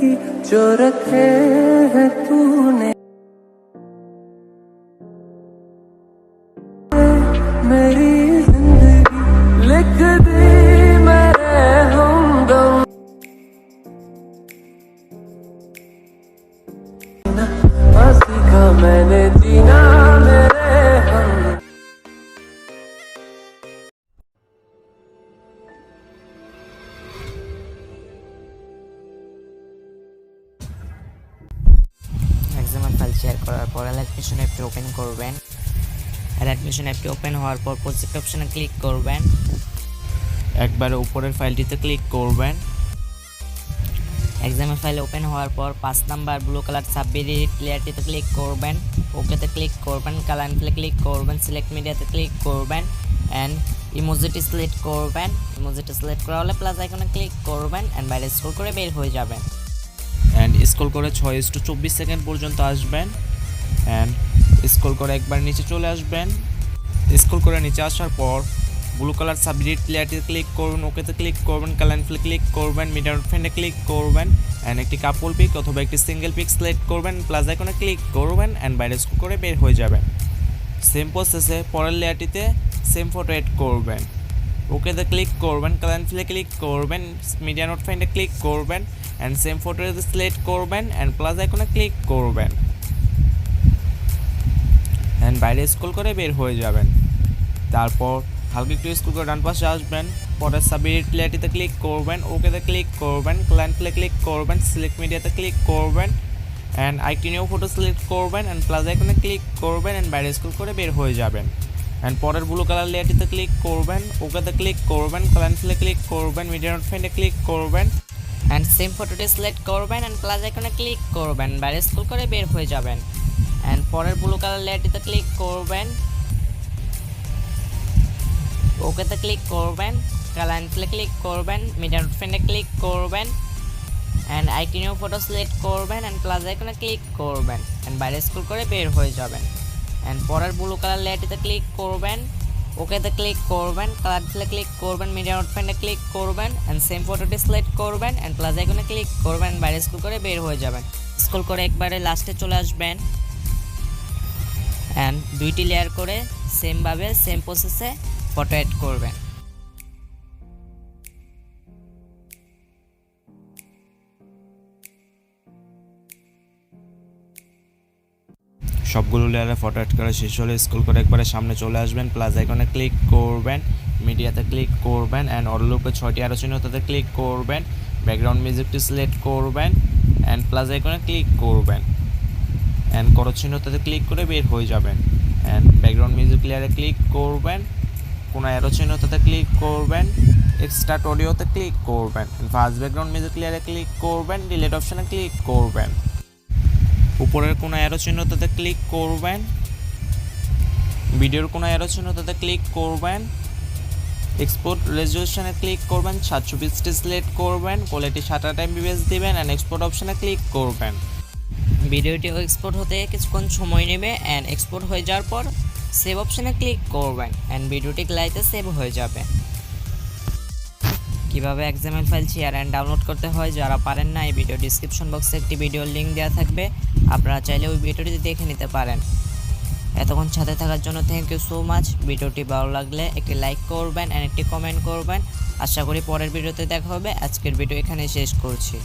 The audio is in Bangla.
जिंदगी जो रखे है तूने मेरी जिंदगी लिख दी मेरे हमदम सीखा मैंने जीना मेरे हम এক্সামের ফাইল শেয়ার করার পর অ্যালাইট মিশন অ্যাপটি ওপেন করবেন। অ্যালাইট মিশন অ্যাপটি ওপেন হওয়ার পর প্রজেক্ট অপশনে ক্লিক করবেন। একবারে উপরের ফাইলটিতে ক্লিক করবেন। এক্সামের ফাইল ওপেন হওয়ার পর 5 নাম্বার ব্লু কালার সাবমিট ক্লিয়ারটিতে ক্লিক করবেন, ওকেতে ক্লিক করবেন, কালার অ্যান্ড ক্লিক করবেন, সিলেক্ট মিডিয়াতে ক্লিক করবেন অ্যান্ড ইমোজিটি সিলেক্ট করবেন। ইমোজিটি সিলেক্ট করা হলে প্লাস আইকনে ক্লিক করবেন অ্যান্ড বাইরে স্ক্রল করে বের হয়ে যাবেন অ্যান্ড স্ক্রল করে 6:24 সেকেন্ড পর্যন্ত আসবেন অ্যান্ড স্ক্রল করে একবার নিচে চলে আসবেন। স্ক্রল করে নিচে আসার পর ব্লু কালার সাবমিট ক্লিয়ারটিতে ক্লিক করবেন, ওকেতে ক্লিক করবেন, কালার অ্যান্ড ক্লিক করবেন, মিডিয়া নোট ফ্রেন্ডে ক্লিক করবেন অ্যান্ড একটি কাপল পিক অথবা একটি সিঙ্গেল পিক সিলেক্ট করবেন, প্লাস আইকনে ক্লিক করবেন অ্যান্ড বাইরে স্ক্রল করে বের হয়ে যাবেন। সেম প্রসেসে পরের লেয়ারটিতে সেম ফটো এড করবেন, ওকেতে ক্লিক করবেন, কালার অ্যান্ড ক্লিক করবেন, মিডিয়া নোট ফ্রেন্ডে ক্লিক করবেন অ্যান্ড সেম ফটোতে সিলেক্ট করবেন অ্যান্ড প্লাস আইকনে ক্লিক করবেন অ্যান্ড বাইরে স্ক্রল করে বের হয়ে যাবেন। তারপর হালকা একটু স্ক্রল করে ডান পাশে আসবেন, পরের সাবমিট লেয়ারটিতে ক্লিক করবেন, ওকেতে ক্লিক করবেন, ক্লায়েন্ট ক্লিক করবেন, সিলেক্ট মিডিয়াতে ক্লিক করবেন and IT new photo select করবেন অ্যান্ড প্লাস আইকনে ক্লিক করবেন অ্যান্ড বাইরে স্ক্রল করে বের হয়ে যাবেন অ্যান্ড পরের ব্লু কালার লেয়ারটিতে ক্লিক করবেন, ওকেতে ক্লিক করবেন, ক্লায়েন্ট ক্লিক করবেন, মিডিয়া নোট ফ্রেন্ডে ক্লিক করবেন অ্যান্ড সেম ফটোটি সিলেক্ট করবেন অ্যান্ড প্লাস আইকনে ক্লিক করবেন, বাইরে স্ক্রল করে বের হয়ে যাবেন অ্যান্ড পরের ব্লু কালার লেয়ারটিতে ক্লিক করবেন, ওকেতে ক্লিক করবেন, কালার অ্যান্ড ক্লিক করবেন, মিডিয়া নোট ফ্রেন্ডে ক্লিক করবেন and IT new photo select করবেন অ্যান্ড প্লাস আইকনে ক্লিক করবেন অ্যান্ড বাইরে স্ক্রল করে বের হয়ে যাবেন অ্যান্ড পরের ব্লু কালার লেয়ারটিতে ক্লিক করবেন, ওকেতে ক্লিক করবেন, কালার ক্লিক করবেন, মিডিয়া নোট ফ্রেন্ডে ক্লিক করবেন অ্যান্ড সেম ফটোটি সিলেক্ট করবেন অ্যান্ড প্লাস আইকনে ক্লিক করবেন, বাইরে স্ক্রল করে বের হয়ে যাবেন। স্ক্রল করে একবারে লাস্টে চলে আসবেন অ্যান্ড দুইটি লেয়ার করে সেমভাবে সেম প্রসেসে ফটো অ্যাড করবেন। সবগুলো লেয়ারে ফটো অ্যাড করা শেষ হলে স্ক্রল করে একবারে সামনে চলে আসবেন, প্লাস আইকনে ক্লিক করবেন, মিডিয়াতে ক্লিক করবেন অ্যান্ড অল উপরে 6টি অ্যারো চিহ্নতে ক্লিক করবেন, ব্যাকগ্রাউন্ড মিউজিকটি সিলেক্ট করবেন অ্যান্ড প্লাস আইকনে ক্লিক করবেন অ্যান্ড করো চিহ্নতে ক্লিক করে বের হয়ে যাবেন অ্যান্ড ব্যাকগ্রাউন্ড মিউজিক লেয়ারে ক্লিক করবেন, কোনো অ্যারো চিহ্নতে ক্লিক করবেন, এক্সট্রা অডিওতে ক্লিক করবেন, ফার্স্ট ব্যাকগ্রাউন্ড মিউজিক লেয়ারে ক্লিক করবেন, ডিলিট অপশনে ক্লিক করবেন, উপরের কোনো অ্যারো চিহ্নতে ক্লিক করবেন, ভিডিওর কোনো অ্যারো চিহ্নতে ক্লিক করবেন, এক্সপোর্ট রেজলিউশনে ক্লিক করবেন, 720টি সিলেক্ট করবেন, কোয়ালিটি 60 MB দিবেন অ্যান্ড এক্সপোর্ট অপশনে ক্লিক করবেন। ভিডিওটি এক্সপোর্ট হতে কিছুক্ষণ সময় নেবে অ্যান্ড এক্সপোর্ট হয়ে যাওয়ার পর সেভ অপশনে ক্লিক করবেন অ্যান্ড ভিডিওটি গ্যালারিতে সেভ হয়ে যাবে। কিভাবে এক্সামের ফাইল শেয়ার অ্যান্ড ডাউনলোড করতে হয় যারা পারেন না, এই ভিডিও ডিসক্রিপশন বক্সে একটি ভিডিওর লিঙ্ক দেওয়া থাকবে, আপনারা চাইলে ওই ভিডিওটি দেখে নিতে পারেন। এতক্ষণ সাথে থাকার জন্য থ্যাংক ইউ সো মাচ। ভিডিওটি ভালো লাগলে একটি লাইক করবেন অ্যান্ড একটি কমেন্ট করবেন। আশা করি পরের ভিডিওতে দেখা হবে। আজকের ভিডিও এখানে শেষ করছি।